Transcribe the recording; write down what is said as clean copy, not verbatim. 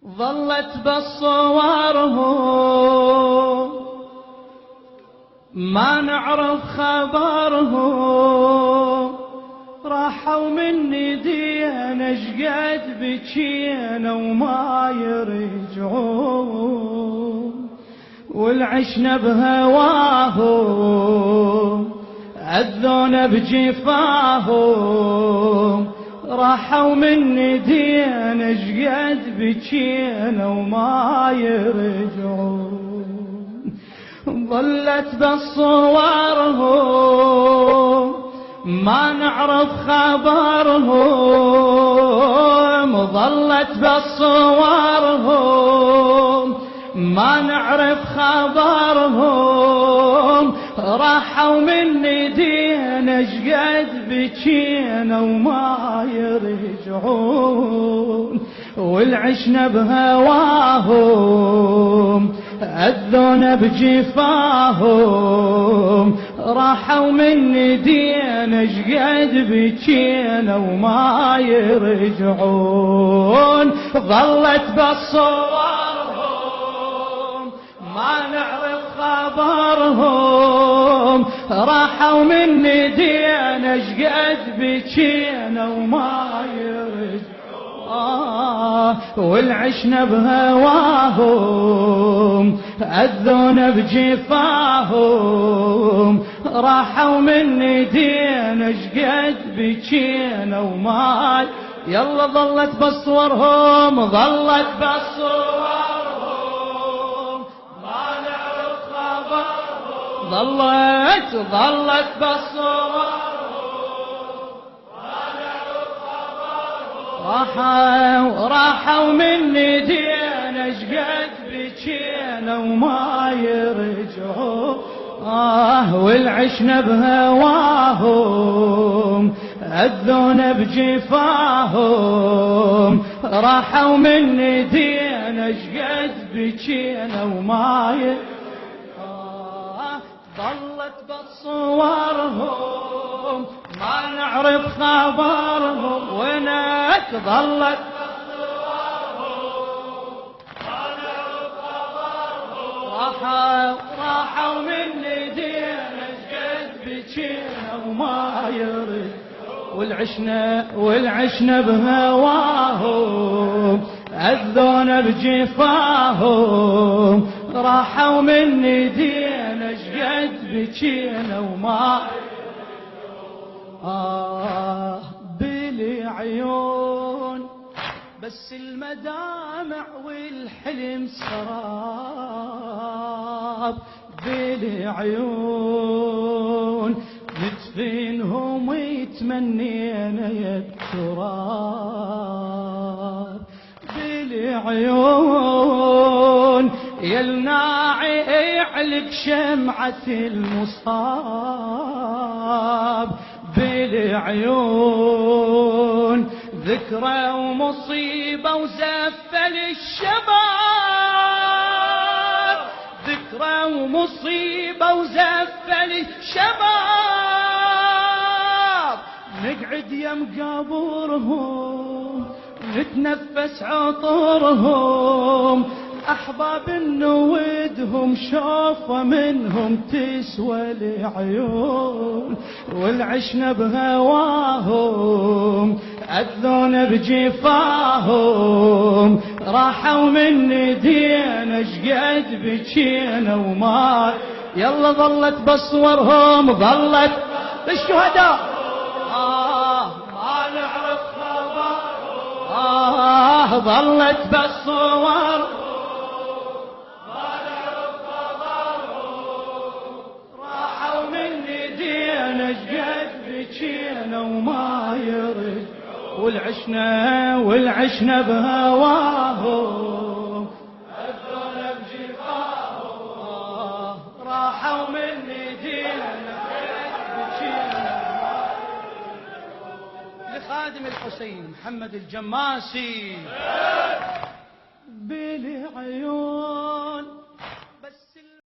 ظلت بالصورهم ما نعرف خبرهم، راحوا مني دينا شقد بكينا وما يرجعون، والعشنا بهواهم أذونا بجفاهم، راحوا مني دينا شقد بكينا وما يرجعون. ظلت بصورهم ما نعرف خبرهم، ظلت بصورهم ما نعرف خبرهم، راحوا مني دينا شقد بكينا وما يرجعون، والعشنا بهواهم أذونا بجفاهم، راحوا مني دينا شقد بكينا وما يرجعون. ظلت بصورهم ما نعرف خبرهم، راحوا مني دينا شقد بكينا وما يرجعون، والعشنا بهواهم أذونا بجفاهم، راحوا مني دينا شقد بكينا وما يلا. ظلت بصورهم ظلت بصورهم ما نعرف خبرهم، ظلت بصورهم راحوا مني دينا شقد بكينا وما يرجعون، والعشنا بهواهم أذونا بجفاهم، راحوا مني دينا شقد بكينا وما يرجعون. ظلت بصورهم ما نعرف خبرهم، وينك ظلت بصورهم ما نعرف خبرهم، راحوا مني دينا شقد بكينا وما يرد، والعشنا بهواهم أذونا بجفاهم، راحوا مني دينا شقد بكينا وما بلي عيون بس المدامع والحلم سراب، بلي عيون ندفنهم ويتمنينا يا التراب، بلي عيون يا الناعي علق شمعة المصاب، بلي عيون ذكرى ومصيبة وزفل الشباب، ذكرى ومصيبة وزفل الشباب، نقعد يم قبورهم نتنفس عطورهم، أحباب نودهم شوفة منهم تسوى العيون، والعشنا بهواهم أذونا بجفاهم، راحوا مني دينا شقد بكينا وما يلا. ظلت بصورهم ظلت الشهداء ما نعرف خبر، ظلت بالصور ما نعرف خبرهم، راحوا مني دينا شقد بكينا وما يرد، والعشنا بهواهم أذونا بجفاهم، راحوا مني دينا شقد بكينا. لخادم الحسين محمد الجماسي بلي عيون